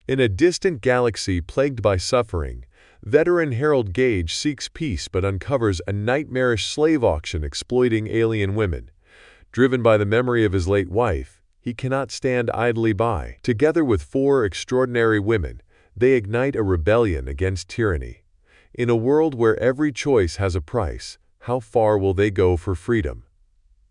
In a distant galaxy plagued by suffering, veteran Harold Gage seeks peace but uncovers a nightmarish slave auction exploiting alien women. Driven by the memory of his late wife, he cannot stand idly by. Together with 4 extraordinary women, they ignite a rebellion against tyranny. In a world where every choice has a price, how far will they go for freedom?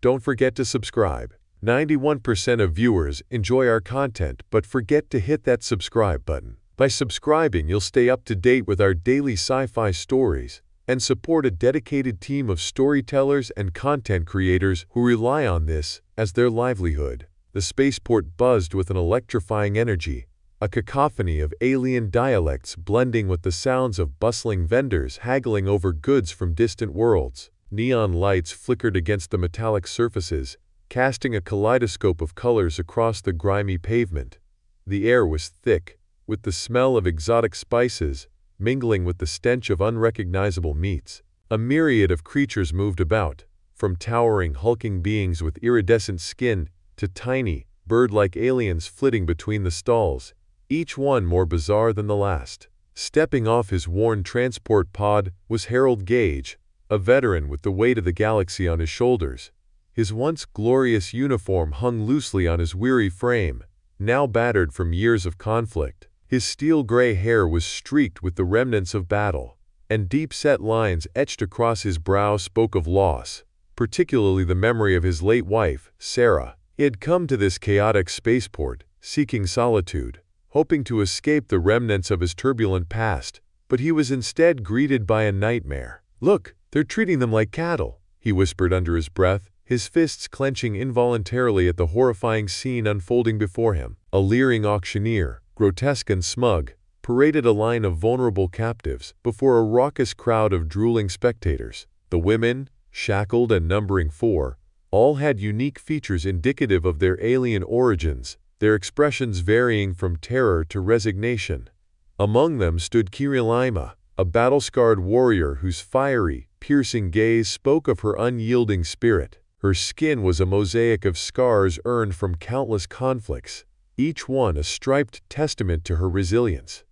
Don't forget to subscribe. 91% of viewers enjoy our content but forget to hit that subscribe button. By subscribing, you'll stay up to date with our daily sci-fi stories and support a dedicated team of storytellers and content creators who rely on this as their livelihood. The spaceport buzzed with an electrifying energy, a cacophony of alien dialects blending with the sounds of bustling vendors haggling over goods from distant worlds. Neon lights flickered against the metallic surfaces, casting a kaleidoscope of colors across the grimy pavement. The air was thick, with the smell of exotic spices mingling with the stench of unrecognizable meats. A myriad of creatures moved about, from towering hulking beings with iridescent skin to tiny, bird-like aliens flitting between the stalls, each one more bizarre than the last. Stepping off his worn transport pod was Harold Gage, a veteran with the weight of the galaxy on his shoulders. His once glorious uniform hung loosely on his weary frame, now battered from years of conflict. His steel-gray hair was streaked with the remnants of battle, and deep-set lines etched across his brow spoke of loss, particularly the memory of his late wife, Sarah. He had come to this chaotic spaceport, seeking solitude, hoping to escape the remnants of his turbulent past, but he was instead greeted by a nightmare. "Look, they're treating them like cattle," he whispered under his breath, his fists clenching involuntarily at the horrifying scene unfolding before him. A leering auctioneer, grotesque and smug, paraded a line of vulnerable captives before a raucous crowd of drooling spectators. The women, shackled and numbering 4, all had unique features indicative of their alien origins, their expressions varying from terror to resignation. Among them stood Kirilima, a battle-scarred warrior whose fiery, piercing gaze spoke of her unyielding spirit. Her skin was a mosaic of scars earned from countless conflicts, each one a striped testament to her resilience.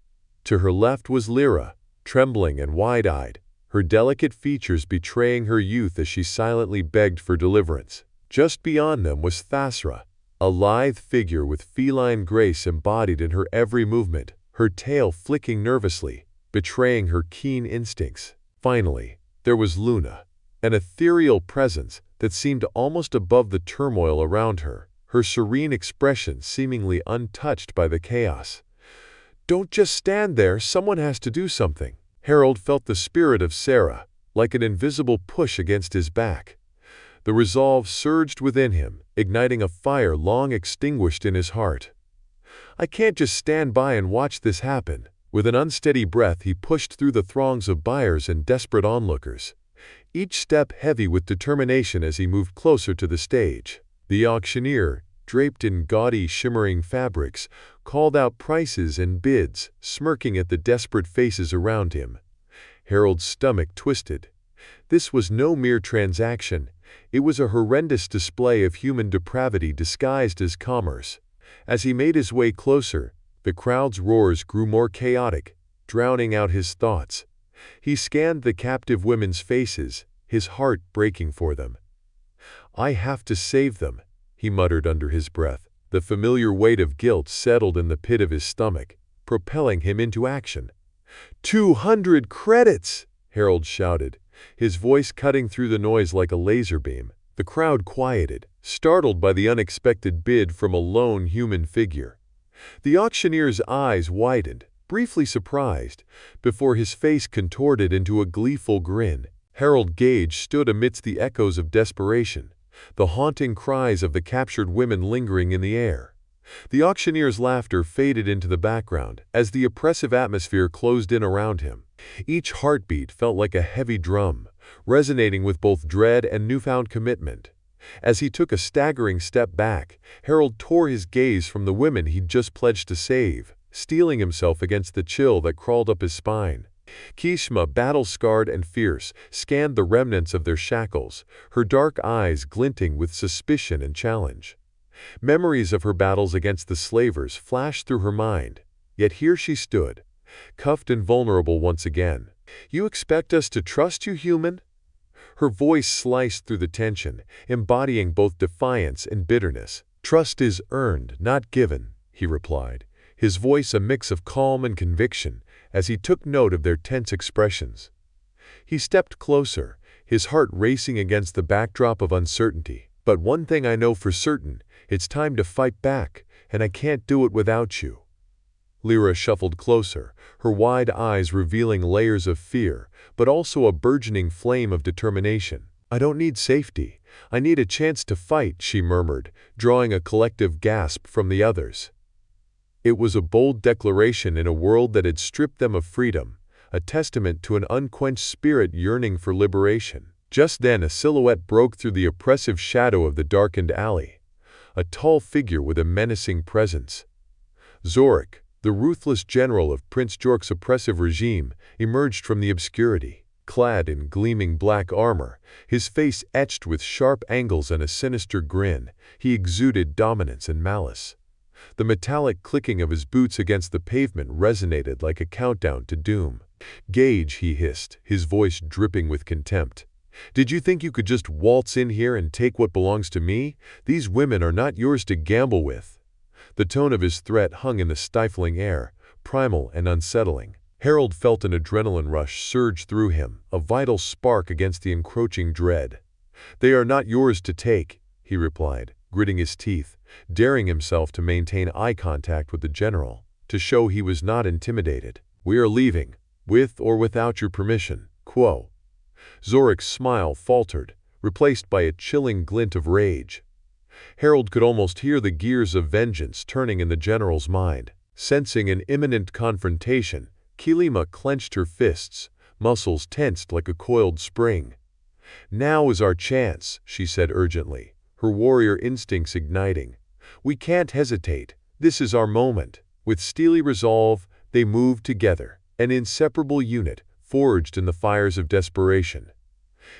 To her left was Lyra, trembling and wide-eyed, her delicate features betraying her youth as she silently begged for deliverance. Just beyond them was Thasra, a lithe figure with feline grace embodied in her every movement, her tail flicking nervously, betraying her keen instincts. Finally, there was Luna, an ethereal presence that seemed almost above the turmoil around her, her serene expression seemingly untouched by the chaos. "Don't just stand there, someone has to do something." Harold felt the spirit of Sarah, like an invisible push against his back. The resolve surged within him, igniting a fire long extinguished in his heart. "I can't just stand by and watch this happen." With an unsteady breath, he pushed through the throngs of buyers and desperate onlookers, each step heavy with determination as he moved closer to the stage. The auctioneer, draped in gaudy, shimmering fabrics, called out prices and bids, smirking at the desperate faces around him. Harold's stomach twisted. This was no mere transaction. It was a horrendous display of human depravity disguised as commerce. As he made his way closer, the crowd's roars grew more chaotic, drowning out his thoughts. He scanned the captive women's faces, his heart breaking for them. "I have to save them," he muttered under his breath. The familiar weight of guilt settled in the pit of his stomach, propelling him into action. 200 credits! Harold shouted, his voice cutting through the noise like a laser beam. The crowd quieted, startled by the unexpected bid from a lone human figure. The auctioneer's eyes widened, briefly surprised, before his face contorted into a gleeful grin. Harold Gage stood amidst the echoes of desperation, the haunting cries of the captured women lingering in the air. The auctioneer's laughter faded into the background as the oppressive atmosphere closed in around him. Each heartbeat felt like a heavy drum, resonating with both dread and newfound commitment. As he took a staggering step back, Harold tore his gaze from the women he'd just pledged to save, steeling himself against the chill that crawled up his spine. Kishma, battle-scarred and fierce, scanned the remnants of their shackles, her dark eyes glinting with suspicion and challenge. Memories of her battles against the slavers flashed through her mind, Yet here she stood, cuffed and vulnerable once again. "You expect us to trust you, human?" Her voice sliced through the tension, embodying both defiance and bitterness. "Trust is earned, not given," he replied, his voice a mix of calm and conviction as he took note of their tense expressions. He stepped closer, his heart racing against the backdrop of uncertainty. "But one thing I know for certain, it's time to fight back, and I can't do it without you." Lyra shuffled closer, her wide eyes revealing layers of fear, but also a burgeoning flame of determination. "I don't need safety. I need a chance to fight," she murmured, drawing a collective gasp from the others. It was a bold declaration in a world that had stripped them of freedom, a testament to an unquenched spirit yearning for liberation. Just then a silhouette broke through the oppressive shadow of the darkened alley, a tall figure with a menacing presence. Zorik, the ruthless general of Prince Jork's oppressive regime, emerged from the obscurity. Clad in gleaming black armor, his face etched with sharp angles and a sinister grin, he exuded dominance and malice. The metallic clicking of his boots against the pavement resonated like a countdown to doom. "Gage," he hissed, his voice dripping with contempt. "Did you think you could just waltz in here and take what belongs to me? These women are not yours to gamble with." The tone of his threat hung in the stifling air, primal and unsettling. Harold felt an adrenaline rush surge through him, a vital spark against the encroaching dread. "They are not yours to take," he replied, gritting his teeth, daring himself to maintain eye contact with the general, to show he was not intimidated. "We are leaving, with or without your permission, quo." Zorik's smile faltered, replaced by a chilling glint of rage. Harold could almost hear the gears of vengeance turning in the general's mind. Sensing an imminent confrontation, Kilima clenched her fists, muscles tensed like a coiled spring. "Now is our chance," she said urgently, her warrior instincts igniting. "We can't hesitate. This is our moment." With steely resolve, they moved together, an inseparable unit, forged in the fires of desperation.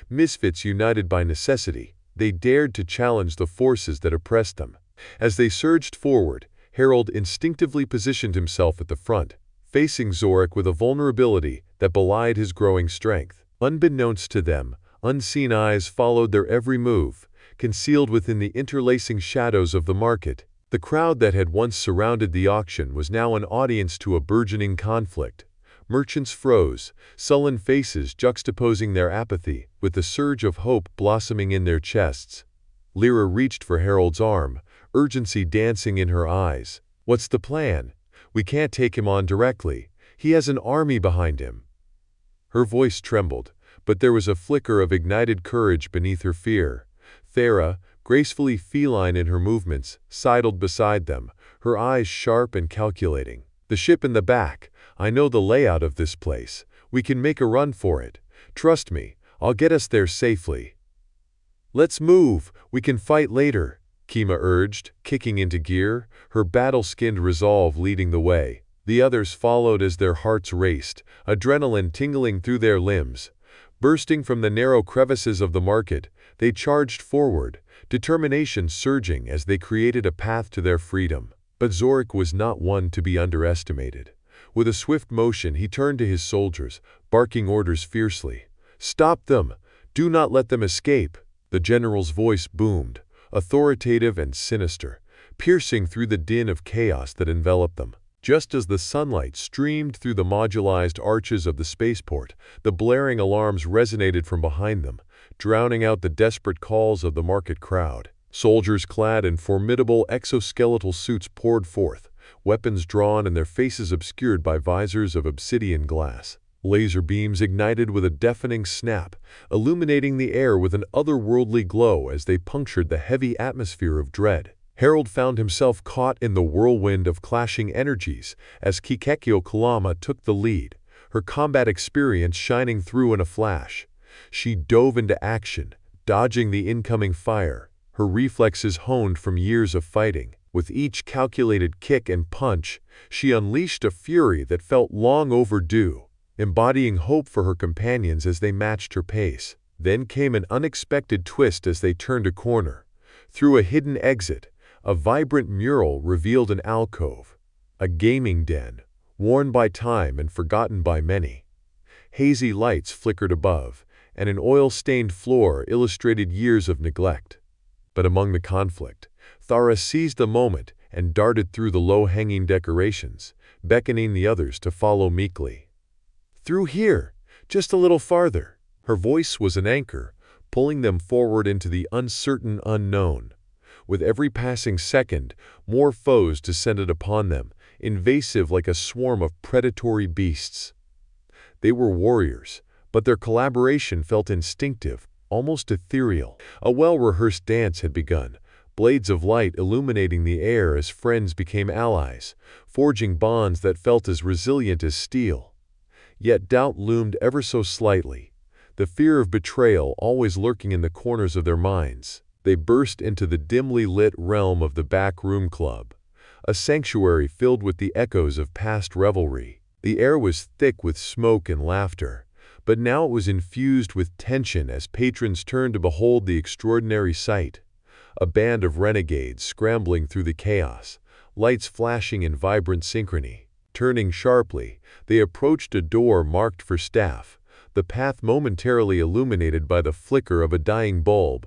Misfits united by necessity, they dared to challenge the forces that oppressed them. As they surged forward, Harold instinctively positioned himself at the front, facing Zorik with a vulnerability that belied his growing strength. Unbeknownst to them, unseen eyes followed their every move, concealed within the interlacing shadows of the market. The crowd that had once surrounded the auction was now an audience to a burgeoning conflict. Merchants froze, sullen faces juxtaposing their apathy, with the surge of hope blossoming in their chests. Lyra reached for Harold's arm, urgency dancing in her eyes. "What's the plan? We can't take him on directly. He has an army behind him." Her voice trembled, but there was a flicker of ignited courage beneath her fear. Thera, gracefully feline in her movements, sidled beside them, her eyes sharp and calculating. "The ship in the back. I know the layout of this place. We can make a run for it. Trust me, I'll get us there safely." "Let's move. We can fight later," Kima urged, kicking into gear, her battle-skinned resolve leading the way. The others followed as their hearts raced, adrenaline tingling through their limbs. Bursting from the narrow crevices of the market, they charged forward, determination surging as they created a path to their freedom. But Zorik was not one to be underestimated. With a swift motion, he turned to his soldiers, barking orders fiercely. "Stop them! Do not let them escape!" The general's voice boomed, authoritative and sinister, piercing through the din of chaos that enveloped them. Just as the sunlight streamed through the modularized arches of the spaceport, the blaring alarms resonated from behind them, drowning out the desperate calls of the market crowd. Soldiers clad in formidable exoskeletal suits poured forth, weapons drawn and their faces obscured by visors of obsidian glass. Laser beams ignited with a deafening snap, illuminating the air with an otherworldly glow as they punctured the heavy atmosphere of dread. Harold found himself caught in the whirlwind of clashing energies as Kikekyo Kalama took the lead, her combat experience shining through in a flash. She dove into action, dodging the incoming fire, her reflexes honed from years of fighting. With each calculated kick and punch, she unleashed a fury that felt long overdue, embodying hope for her companions as they matched her pace. Then came an unexpected twist as they turned a corner. Through a hidden exit, a vibrant mural revealed an alcove, a gaming den, worn by time and forgotten by many. Hazy lights flickered above, and an oil-stained floor illustrated years of neglect. But among the conflict, Thara seized the moment and darted through the low-hanging decorations, beckoning the others to follow meekly. "Through here, just a little farther." Her voice was an anchor, pulling them forward into the uncertain unknown. With every passing second, more foes descended upon them, invasive like a swarm of predatory beasts. They were warriors, but their collaboration felt instinctive, almost ethereal. A well-rehearsed dance had begun, blades of light illuminating the air as friends became allies, forging bonds that felt as resilient as steel. Yet doubt loomed ever so slightly, the fear of betrayal always lurking in the corners of their minds. They burst into the dimly lit realm of the Backroom Club, a sanctuary filled with the echoes of past revelry. The air was thick with smoke and laughter, but now it was infused with tension as patrons turned to behold the extraordinary sight. A band of renegades scrambling through the chaos, lights flashing in vibrant synchrony. Turning sharply, they approached a door marked for staff, the path momentarily illuminated by the flicker of a dying bulb.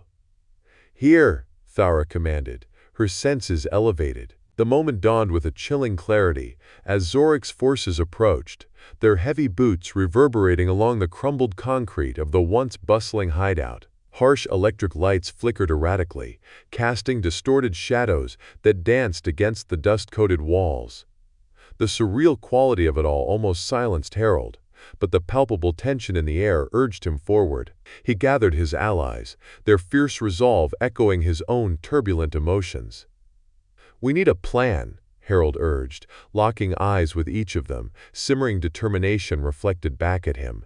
"Here," Thara commanded, her senses elevated. The moment dawned with a chilling clarity as Zorik's forces approached, their heavy boots reverberating along the crumbled concrete of the once bustling hideout. Harsh electric lights flickered erratically, casting distorted shadows that danced against the dust-coated walls. The surreal quality of it all almost silenced Harold, but the palpable tension in the air urged him forward. He gathered his allies, their fierce resolve echoing his own turbulent emotions. "We need a plan," Harold urged, locking eyes with each of them, simmering determination reflected back at him.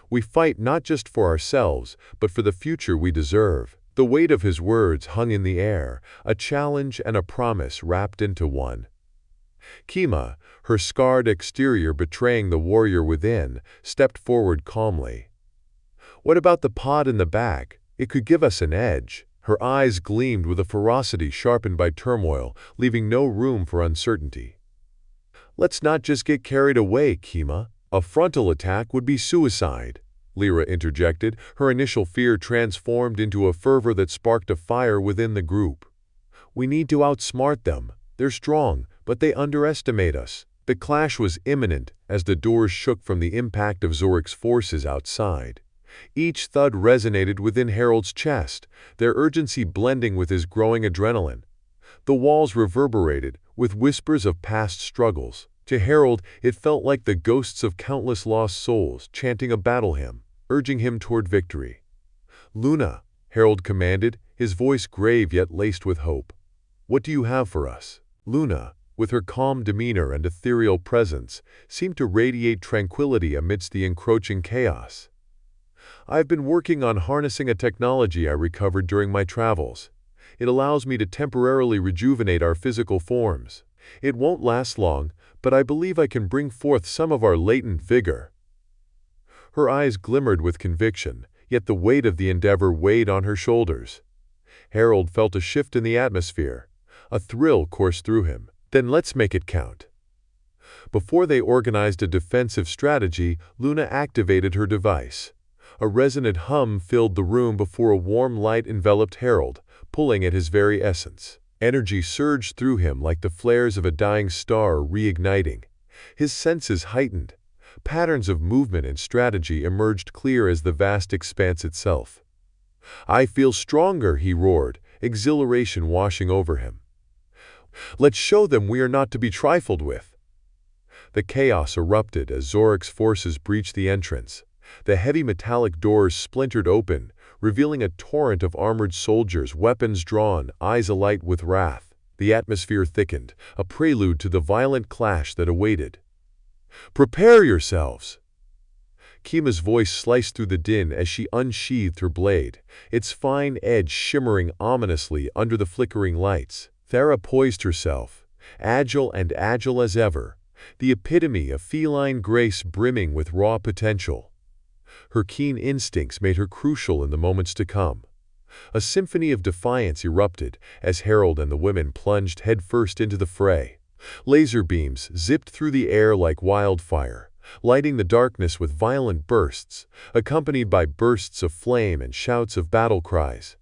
"We fight not just for ourselves, but for the future we deserve." The weight of his words hung in the air, a challenge and a promise wrapped into one. Kima, her scarred exterior betraying the warrior within, stepped forward calmly. "What about the pod in the back? It could give us an edge." Her eyes gleamed with a ferocity sharpened by turmoil, leaving no room for uncertainty. "Let's not just get carried away, Kima. A frontal attack would be suicide," Lyra interjected, her initial fear transformed into a fervor that sparked a fire within the group. "We need to outsmart them. They're strong, but they underestimate us." The clash was imminent as the doors shook from the impact of Zorik's forces outside. Each thud resonated within Harold's chest, their urgency blending with his growing adrenaline. The walls reverberated, with whispers of past struggles. To Harold, it felt like the ghosts of countless lost souls chanting a battle hymn, urging him toward victory. "Luna," Harold commanded, his voice grave yet laced with hope. "What do you have for us?" Luna, with her calm demeanor and ethereal presence, seemed to radiate tranquility amidst the encroaching chaos. "I've been working on harnessing a technology I recovered during my travels. It allows me to temporarily rejuvenate our physical forms. It won't last long, but I believe I can bring forth some of our latent vigor." Her eyes glimmered with conviction, yet the weight of the endeavor weighed on her shoulders. Harold felt a shift in the atmosphere. A thrill coursed through him. "Then let's make it count." Before they organized a defensive strategy, Luna activated her device. A resonant hum filled the room before a warm light enveloped Harold, pulling at his very essence. Energy surged through him like the flares of a dying star reigniting. His senses heightened. Patterns of movement and strategy emerged clear as the vast expanse itself. "I feel stronger," he roared, exhilaration washing over him. "Let's show them we are not to be trifled with." The chaos erupted as Zorik's forces breached the entrance. The heavy metallic doors splintered open, revealing a torrent of armored soldiers, weapons drawn, eyes alight with wrath. The atmosphere thickened, a prelude to the violent clash that awaited. "Prepare yourselves!" Kima's voice sliced through the din as she unsheathed her blade, its fine edge shimmering ominously under the flickering lights. Thara poised herself, agile as ever, the epitome of feline grace brimming with raw potential. Her keen instincts made her crucial in the moments to come. A symphony of defiance erupted as Harold and the women plunged headfirst into the fray. Laser beams zipped through the air like wildfire, lighting the darkness with violent bursts, accompanied by bursts of flame and shouts of battle cries.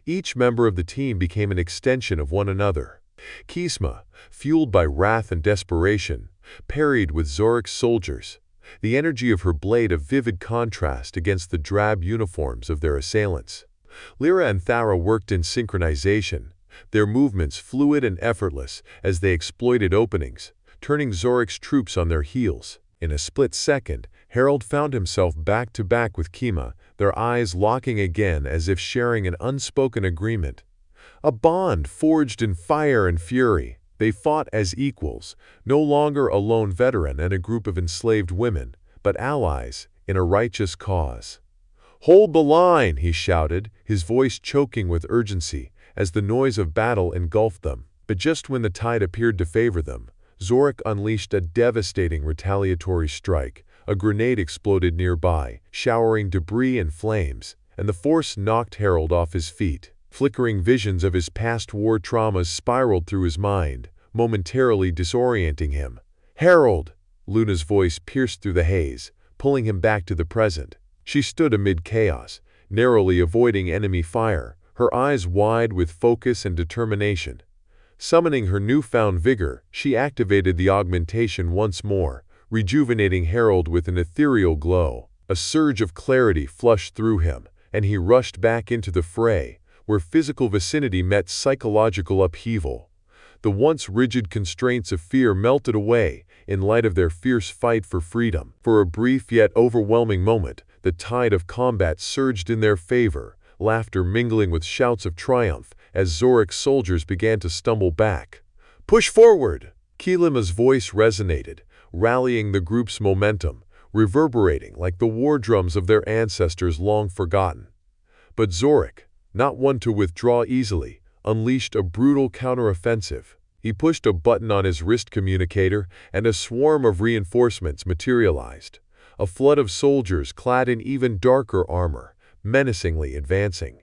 Each member of the team became an extension of one another. Kisma, fueled by wrath and desperation, parried with Zorik's soldiers, the energy of her blade a vivid contrast against the drab uniforms of their assailants. Lyra and Thara worked in synchronization, their movements fluid and effortless as they exploited openings, turning Zorik's troops on their heels. In a split second, Harold found himself back to back with Kima, their eyes locking again as if sharing an unspoken agreement. A bond forged in fire and fury. They fought as equals, no longer a lone veteran and a group of enslaved women, but allies in a righteous cause. "Hold the line!" he shouted, his voice choking with urgency as the noise of battle engulfed them. But just when the tide appeared to favor them, Zorik unleashed a devastating retaliatory strike. A grenade exploded nearby, showering debris and flames, and the force knocked Harold off his feet. Flickering visions of his past war traumas spiraled through his mind, momentarily disorienting him. "Harold!" Luna's voice pierced through the haze, pulling him back to the present. She stood amid chaos, narrowly avoiding enemy fire, her eyes wide with focus and determination. Summoning her newfound vigor, she activated the augmentation once more, rejuvenating Harold with an ethereal glow. A surge of clarity flushed through him, and he rushed back into the fray, where physical vicinity met psychological upheaval. The once rigid constraints of fear melted away in light of their fierce fight for freedom. For a brief yet overwhelming moment, the tide of combat surged in their favor, laughter mingling with shouts of triumph as Zorik's soldiers began to stumble back. "Push forward!" Kilima's voice resonated, rallying the group's momentum, reverberating like the war drums of their ancestors long forgotten. But Zorik, not one to withdraw easily, unleashed a brutal counteroffensive. He pushed a button on his wrist communicator, and a swarm of reinforcements materialized. A flood of soldiers clad in even darker armor, menacingly advancing.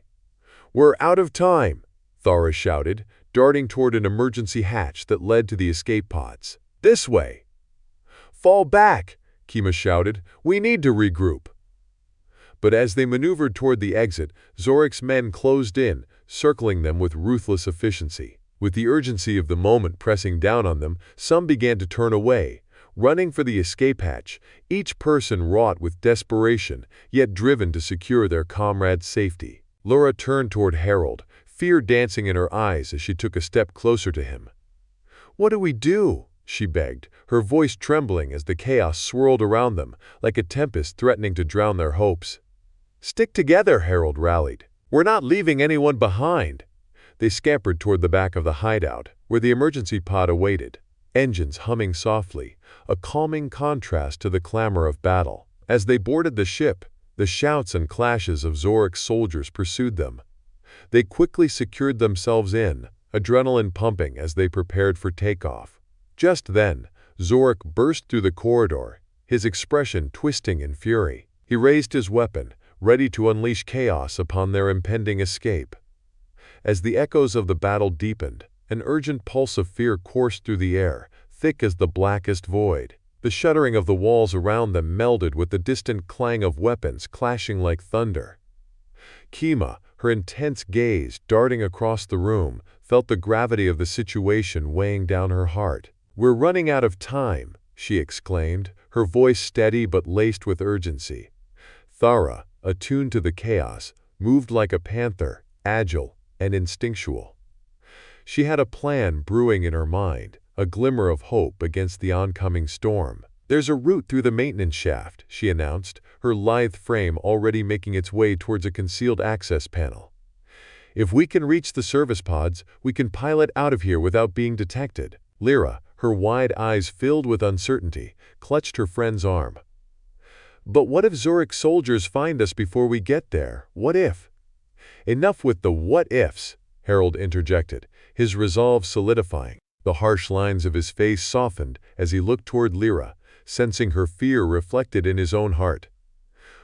"We're out of time!" Thara shouted, darting toward an emergency hatch that led to the escape pods. "This way!" "Fall back!" Kima shouted. "We need to regroup!" But as they maneuvered toward the exit, Zorik's men closed in, circling them with ruthless efficiency. With the urgency of the moment pressing down on them, some began to turn away, running for the escape hatch, each person wrought with desperation, yet driven to secure their comrade's safety. Laura turned toward Harold, fear dancing in her eyes as she took a step closer to him. "What do we do?" she begged, her voice trembling as the chaos swirled around them, like a tempest threatening to drown their hopes. "Stick together," Harold rallied. "We're not leaving anyone behind." They scampered toward the back of the hideout, where the emergency pod awaited, engines humming softly, a calming contrast to the clamor of battle. As they boarded the ship, the shouts and clashes of Zorik's soldiers pursued them. They quickly secured themselves in, adrenaline pumping as they prepared for takeoff. Just then, Zorik burst through the corridor, his expression twisting in fury. He raised his weapon, ready to unleash chaos upon their impending escape. As the echoes of the battle deepened, an urgent pulse of fear coursed through the air, thick as the blackest void. The shuddering of the walls around them melded with the distant clang of weapons clashing like thunder. Kima, her intense gaze darting across the room, felt the gravity of the situation weighing down her heart. "We're running out of time," she exclaimed, her voice steady but laced with urgency. Thara, attuned to the chaos, moved like a panther, agile and instinctual. She had a plan brewing in her mind, a glimmer of hope against the oncoming storm. "There's a route through the maintenance shaft," she announced, her lithe frame already making its way towards a concealed access panel. "If we can reach the service pods, we can pilot out of here without being detected." Lyra, her wide eyes filled with uncertainty, clutched her friend's arm. "But what if Zorik's soldiers find us before we get there? What if?" "Enough with the what-ifs," Harold interjected, his resolve solidifying. The harsh lines of his face softened as he looked toward Lyra, sensing her fear reflected in his own heart.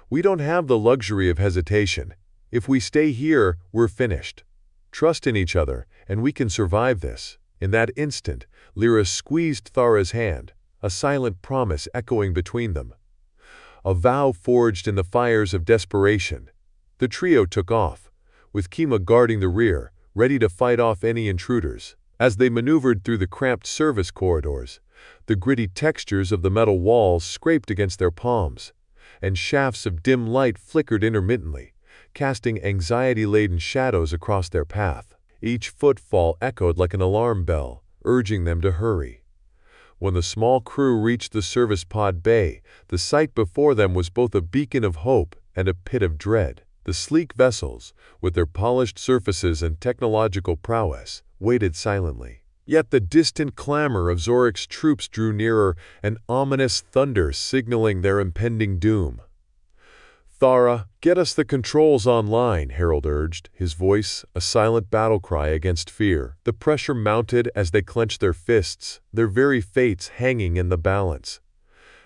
"We don't have the luxury of hesitation. If we stay here, we're finished. Trust in each other, and we can survive this." In that instant, Lyra squeezed Thara's hand, a silent promise echoing between them. A vow forged in the fires of desperation. The trio took off, with Kima guarding the rear, ready to fight off any intruders. As they maneuvered through the cramped service corridors, the gritty textures of the metal walls scraped against their palms, and shafts of dim light flickered intermittently, casting anxiety-laden shadows across their path. Each footfall echoed like an alarm bell, urging them to hurry. When the small crew reached the service pod bay, the sight before them was both a beacon of hope and a pit of dread. The sleek vessels, with their polished surfaces and technological prowess, waited silently. Yet the distant clamor of Zorik's troops drew nearer, an ominous thunder signaling their impending doom. "Thara, get us the controls online," Harold urged, his voice a silent battle cry against fear. The pressure mounted as they clenched their fists, their very fates hanging in the balance.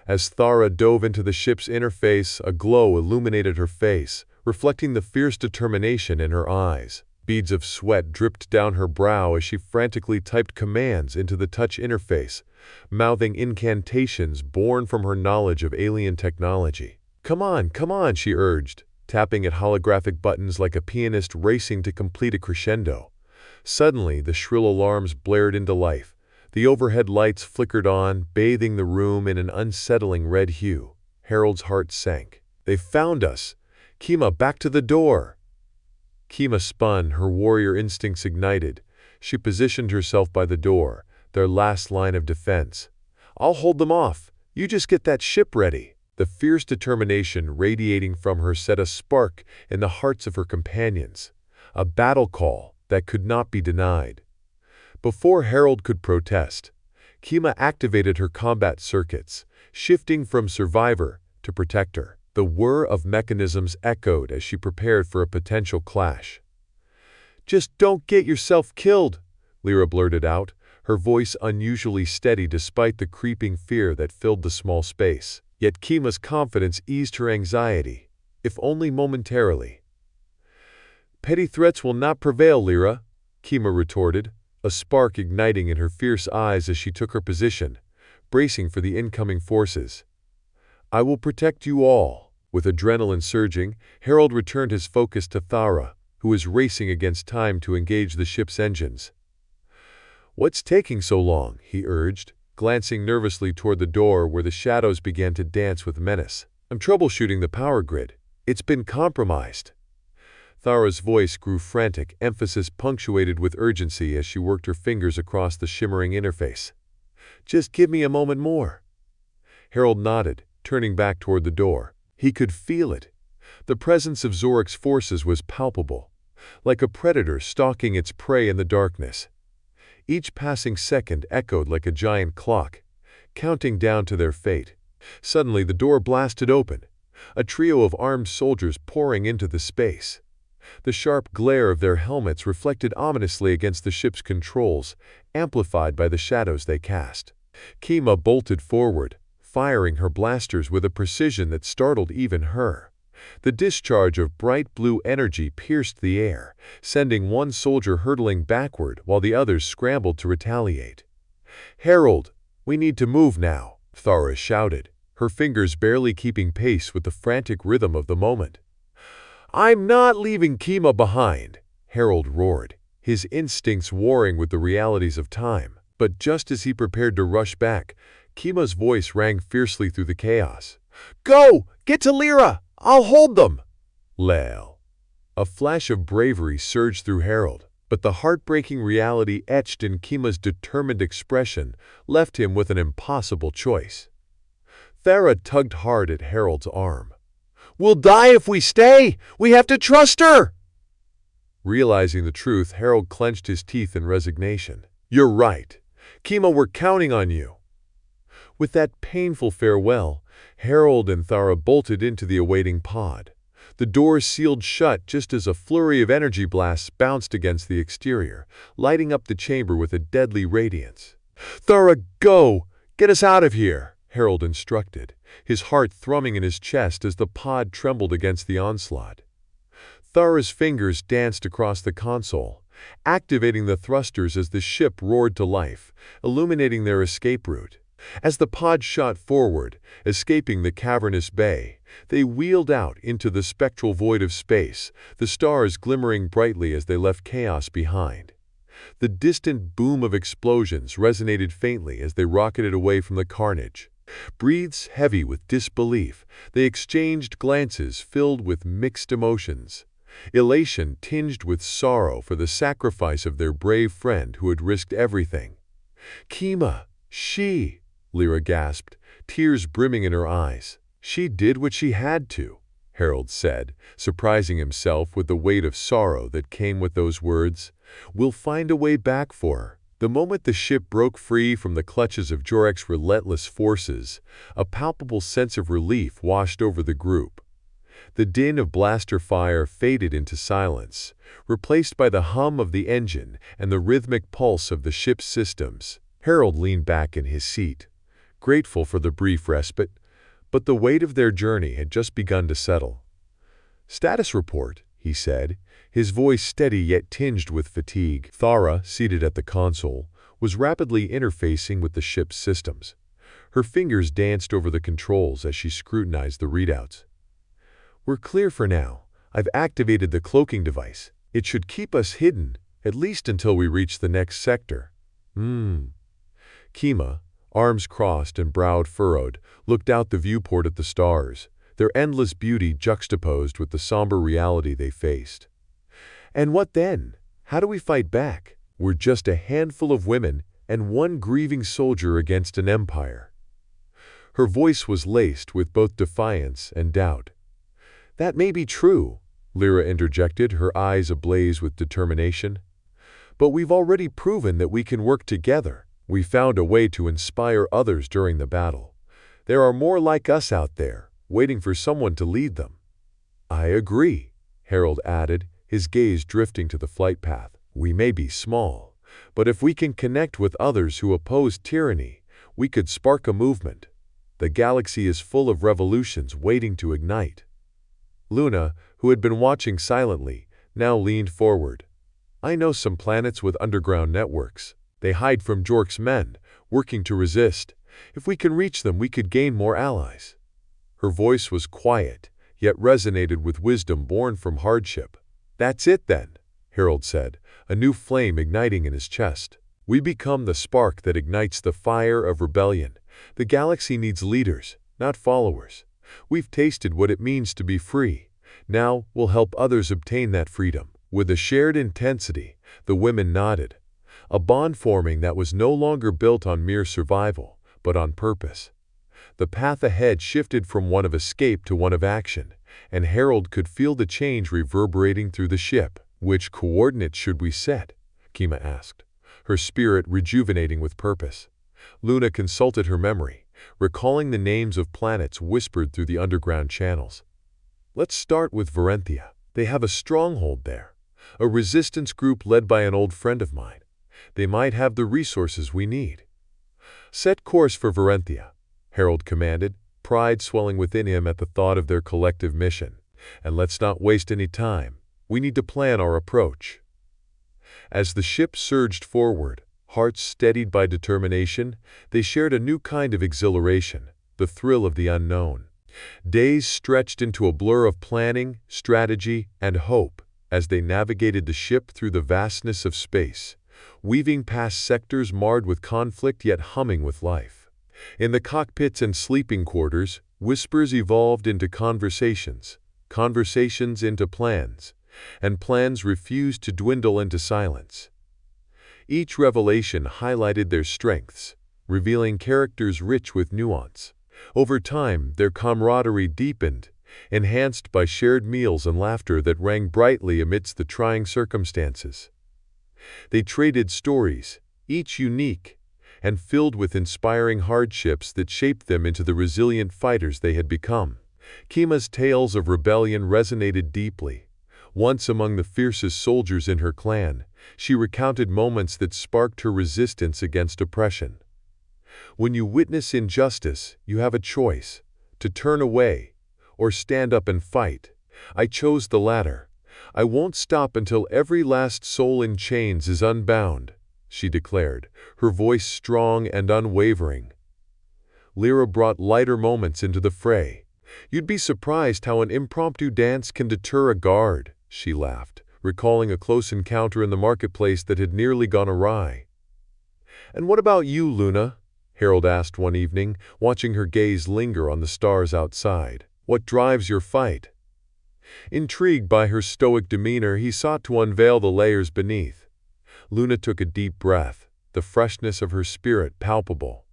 As Thara dove into the ship's interface, a glow illuminated her face, reflecting the fierce determination in her eyes. Beads of sweat dripped down her brow as she frantically typed commands into the touch interface, mouthing incantations born from her knowledge of alien technology. Come on," she urged, tapping at holographic buttons like a pianist racing to complete a crescendo. Suddenly, the shrill alarms blared into life. The overhead lights flickered on, bathing the room in an unsettling red hue. Harold's heart sank. "They found us! Kima, back to the door!" Kima spun, her warrior instincts ignited. She positioned herself by the door, their last line of defense. "I'll hold them off. You just get that ship ready." The fierce determination radiating from her set a spark in the hearts of her companions, a battle call that could not be denied. Before Harold could protest, Kima activated her combat circuits, shifting from survivor to protector. The whir of mechanisms echoed as she prepared for a potential clash. "Just don't get yourself killed," Lyra blurted out, her voice unusually steady despite the creeping fear that filled the small space. Yet Kima's confidence eased her anxiety, if only momentarily. "Petty threats will not prevail, Lyra," Kima retorted, a spark igniting in her fierce eyes as she took her position, bracing for the incoming forces. "I will protect you all." With adrenaline surging, Harold returned his focus to Thara, who was racing against time to engage the ship's engines. "What's taking so long?" he urged, glancing nervously toward the door where the shadows began to dance with menace. "I'm troubleshooting the power grid. It's been compromised." Thara's voice grew frantic, emphasis punctuated with urgency as she worked her fingers across the shimmering interface. "Just give me a moment more." Harold nodded, turning back toward the door. He could feel it. The presence of Zorik's forces was palpable, like a predator stalking its prey in the darkness. Each passing second echoed like a giant clock, counting down to their fate. Suddenly the door blasted open, a trio of armed soldiers pouring into the space. The sharp glare of their helmets reflected ominously against the ship's controls, amplified by the shadows they cast. Kima bolted forward, firing her blasters with a precision that startled even her. The discharge of bright blue energy pierced the air, sending one soldier hurtling backward while the others scrambled to retaliate. "Harold, we need to move now," Thara shouted, her fingers barely keeping pace with the frantic rhythm of the moment. "I'm not leaving Kima behind," Harold roared, his instincts warring with the realities of time. But just as he prepared to rush back, Kima's voice rang fiercely through the chaos. "Go! Get to Lyra! I'll hold them!" Lel. A flash of bravery surged through Harold, but the heartbreaking reality etched in Kima's determined expression left him with an impossible choice. Thara tugged hard at Harold's arm. "We'll die if we stay! We have to trust her!" Realizing the truth, Harold clenched his teeth in resignation. "You're right. Kima, we're counting on you." With that painful farewell, Harold and Thara bolted into the awaiting pod. The doors sealed shut just as a flurry of energy blasts bounced against the exterior, lighting up the chamber with a deadly radiance. "Thara, go! Get us out of here!" Harold instructed, his heart thrumming in his chest as the pod trembled against the onslaught. Thara's fingers danced across the console, activating the thrusters as the ship roared to life, illuminating their escape route. As the pod shot forward, escaping the cavernous bay, they wheeled out into the spectral void of space, the stars glimmering brightly as they left chaos behind. The distant boom of explosions resonated faintly as they rocketed away from the carnage. Breaths heavy with disbelief, they exchanged glances filled with mixed emotions. Elation tinged with sorrow for the sacrifice of their brave friend who had risked everything. "Kima, she," Lyra gasped, tears brimming in her eyes. "She did what she had to," Harold said, surprising himself with the weight of sorrow that came with those words. "We'll find a way back for her." The moment the ship broke free from the clutches of Jorek's relentless forces, a palpable sense of relief washed over the group. The din of blaster fire faded into silence, replaced by the hum of the engine and the rhythmic pulse of the ship's systems. Harold leaned back in his seat, grateful for the brief respite, but the weight of their journey had just begun to settle. "Status report," he said, his voice steady yet tinged with fatigue. Thara, seated at the console, was rapidly interfacing with the ship's systems. Her fingers danced over the controls as she scrutinized the readouts. "We're clear for now. I've activated the cloaking device. It should keep us hidden, at least until we reach the next sector." Kima, arms crossed and brow furrowed, looked out the viewport at the stars, their endless beauty juxtaposed with the somber reality they faced. "And what then? How do we fight back? We're just a handful of women and one grieving soldier against an empire." Her voice was laced with both defiance and doubt. "That may be true," Lyra interjected, her eyes ablaze with determination. "But we've already proven that we can work together. We found a way to inspire others during the battle. There are more like us out there, waiting for someone to lead them." "I agree," Harold added, his gaze drifting to the flight path. "We may be small, but if we can connect with others who oppose tyranny, we could spark a movement. The galaxy is full of revolutions waiting to ignite." Luna, who had been watching silently, now leaned forward. "I know some planets with underground networks. They hide from Jork's men, working to resist. If we can reach them, we could gain more allies." Her voice was quiet, yet resonated with wisdom born from hardship. "That's it then," Harold said, a new flame igniting in his chest. "We become the spark that ignites the fire of rebellion. The galaxy needs leaders, not followers. We've tasted what it means to be free. Now we'll help others obtain that freedom." With a shared intensity, the women nodded, a bond forming that was no longer built on mere survival, but on purpose. The path ahead shifted from one of escape to one of action, and Harold could feel the change reverberating through the ship. "Which coordinates should we set?" Kima asked, her spirit rejuvenating with purpose. Luna consulted her memory, recalling the names of planets whispered through the underground channels. "Let's start with Varenthia. They have a stronghold there, a resistance group led by an old friend of mine. They might have the resources we need." "Set course for Varenthia," Harold commanded, pride swelling within him at the thought of their collective mission. "And let's not waste any time. We need to plan our approach." As the ship surged forward, hearts steadied by determination, they shared a new kind of exhilaration, the thrill of the unknown. Days stretched into a blur of planning, strategy, and hope as they navigated the ship through the vastness of space, weaving past sectors marred with conflict yet humming with life. In the cockpits and sleeping quarters, whispers evolved into conversations, conversations into plans, and plans refused to dwindle into silence. Each revelation highlighted their strengths, revealing characters rich with nuance. Over time, their camaraderie deepened, enhanced by shared meals and laughter that rang brightly amidst the trying circumstances. They traded stories, each unique, and filled with inspiring hardships that shaped them into the resilient fighters they had become. Kima's tales of rebellion resonated deeply. Once among the fiercest soldiers in her clan, she recounted moments that sparked her resistance against oppression. "When you witness injustice, you have a choice, to turn away or stand up and fight. I chose the latter. "I won't stop until every last soul in chains is unbound," she declared, her voice strong and unwavering. Lyra brought lighter moments into the fray. "You'd be surprised how an impromptu dance can deter a guard," she laughed, recalling a close encounter in the marketplace that had nearly gone awry. "And what about you, Luna?" Harold asked one evening, watching her gaze linger on the stars outside. "What drives your fight?" Intrigued by her stoic demeanor, he sought to unveil the layers beneath. Luna took a deep breath, the freshness of her spirit palpable.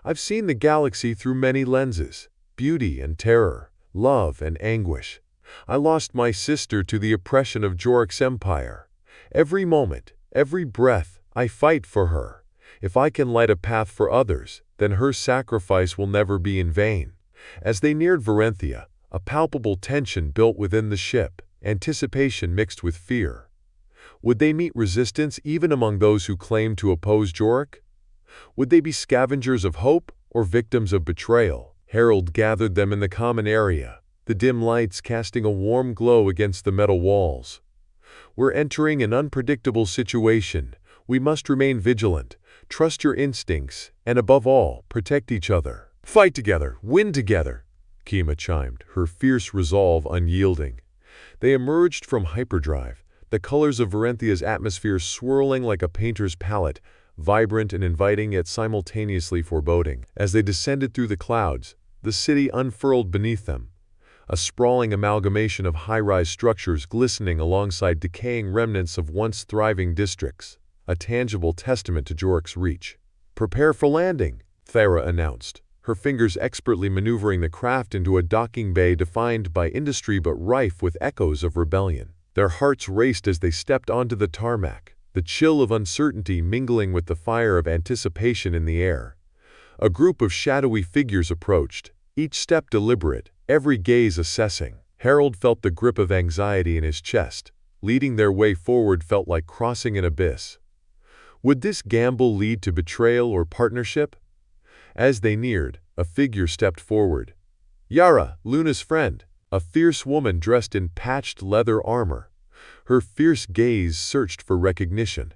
"I've seen the galaxy through many lenses, beauty and terror, love and anguish. I lost my sister to the oppression of Jorik's empire. Every moment, every breath, I fight for her. If I can light a path for others, then her sacrifice will never be in vain." As they neared Varenthia, a palpable tension built within the ship, anticipation mixed with fear. Would they meet resistance even among those who claimed to oppose Jorik? Would they be scavengers of hope or victims of betrayal? Harold gathered them in the common area, the dim lights casting a warm glow against the metal walls. "We're entering an unpredictable situation. We must remain vigilant, trust your instincts, and above all, protect each other. Fight together, win together," Kima chimed, her fierce resolve unyielding. They emerged from hyperdrive, the colors of Varenthia's atmosphere swirling like a painter's palette, vibrant and inviting yet simultaneously foreboding. As they descended through the clouds, the city unfurled beneath them, a sprawling amalgamation of high-rise structures glistening alongside decaying remnants of once thriving districts, a tangible testament to Jorik's reach. "Prepare for landing," Thera announced, her fingers expertly maneuvering the craft into a docking bay defined by industry but rife with echoes of rebellion. Their hearts raced as they stepped onto the tarmac, the chill of uncertainty mingling with the fire of anticipation in the air. A group of shadowy figures approached, each step deliberate, every gaze assessing. Harold felt the grip of anxiety in his chest. Leading their way forward felt like crossing an abyss. Would this gamble lead to betrayal or partnership? As they neared, a figure stepped forward. Yara, Luna's friend, a fierce woman dressed in patched leather armor. Her fierce gaze searched for recognition.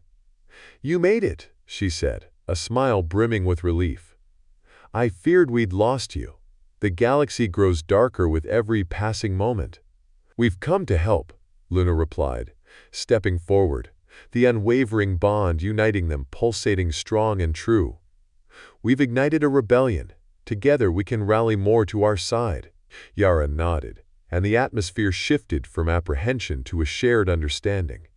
"You made it," she said, a smile brimming with relief. "I feared we'd lost you. The galaxy grows darker with every passing moment." "We've come to help," Luna replied, stepping forward, the unwavering bond uniting them pulsating strong and true. "We've ignited a rebellion. Together we can rally more to our side." Yara nodded, and the atmosphere shifted from apprehension to a shared understanding.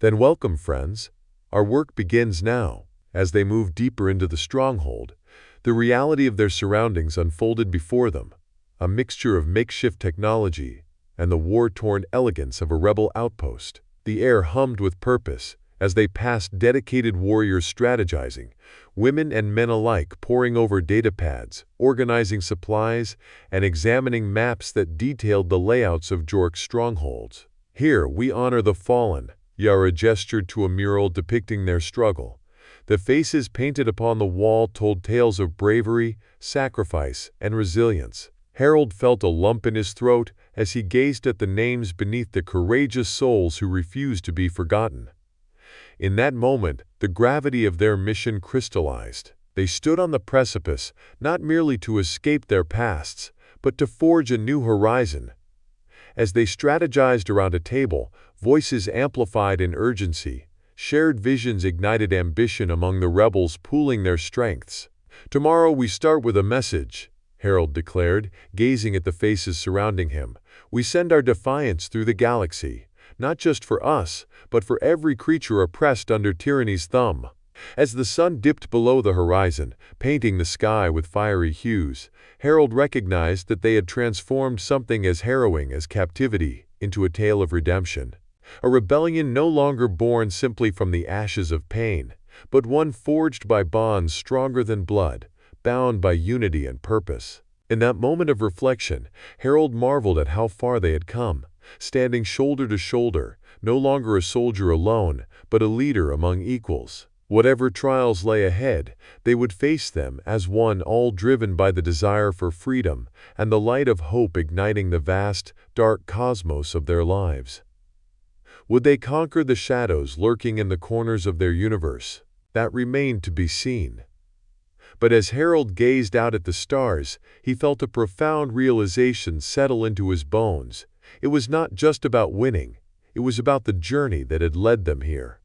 "Then welcome, friends. Our work begins now." As they moved deeper into the stronghold, the reality of their surroundings unfolded before them, a mixture of makeshift technology and the war-torn elegance of a rebel outpost. The air hummed with purpose as they passed dedicated warriors strategizing, women and men alike poring over datapads, organizing supplies, and examining maps that detailed the layouts of Jorik's strongholds. "Here we honor the fallen," Yara gestured to a mural depicting their struggle. The faces painted upon the wall told tales of bravery, sacrifice, and resilience. Harold felt a lump in his throat as he gazed at the names beneath the courageous souls who refused to be forgotten. In that moment, the gravity of their mission crystallized. They stood on the precipice, not merely to escape their pasts, but to forge a new horizon. As they strategized around a table, voices amplified in urgency. Shared visions ignited ambition among the rebels, pooling their strengths. "Tomorrow we start with a message," Harold declared, gazing at the faces surrounding him. "We send our defiance through the galaxy, not just for us, but for every creature oppressed under tyranny's thumb." As the sun dipped below the horizon, painting the sky with fiery hues, Harold recognized that they had transformed something as harrowing as captivity into a tale of redemption. A rebellion no longer born simply from the ashes of pain, but one forged by bonds stronger than blood, bound by unity and purpose. In that moment of reflection, Harold marveled at how far they had come, standing shoulder to shoulder, no longer a soldier alone, but a leader among equals. Whatever trials lay ahead, they would face them as one, all driven by the desire for freedom and the light of hope igniting the vast, dark cosmos of their lives. Would they conquer the shadows lurking in the corners of their universe? That remained to be seen. But as Harold gazed out at the stars, he felt a profound realization settle into his bones. It was not just about winning, it was about the journey that had led them here.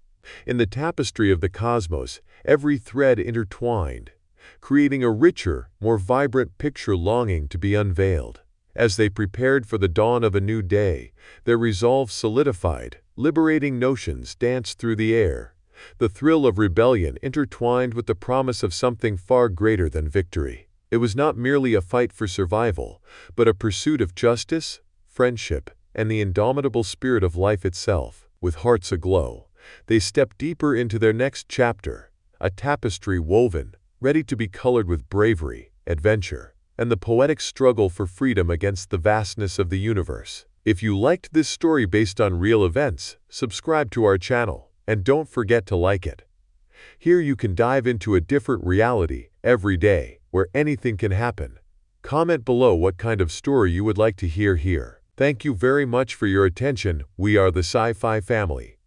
In the tapestry of the cosmos, every thread intertwined, creating a richer, more vibrant picture longing to be unveiled. As they prepared for the dawn of a new day, their resolve solidified, liberating notions danced through the air. The thrill of rebellion intertwined with the promise of something far greater than victory. It was not merely a fight for survival, but a pursuit of justice, friendship, and the indomitable spirit of life itself. With hearts aglow, they stepped deeper into their next chapter, a tapestry woven, ready to be colored with bravery, adventure, and the poetic struggle for freedom against the vastness of the universe. If you liked this story based on real events, subscribe to our channel, and don't forget to like it. Here you can dive into a different reality every day, where anything can happen. Comment below what kind of story you would like to hear here. Thank you very much for your attention. We are the Sci-Fi family.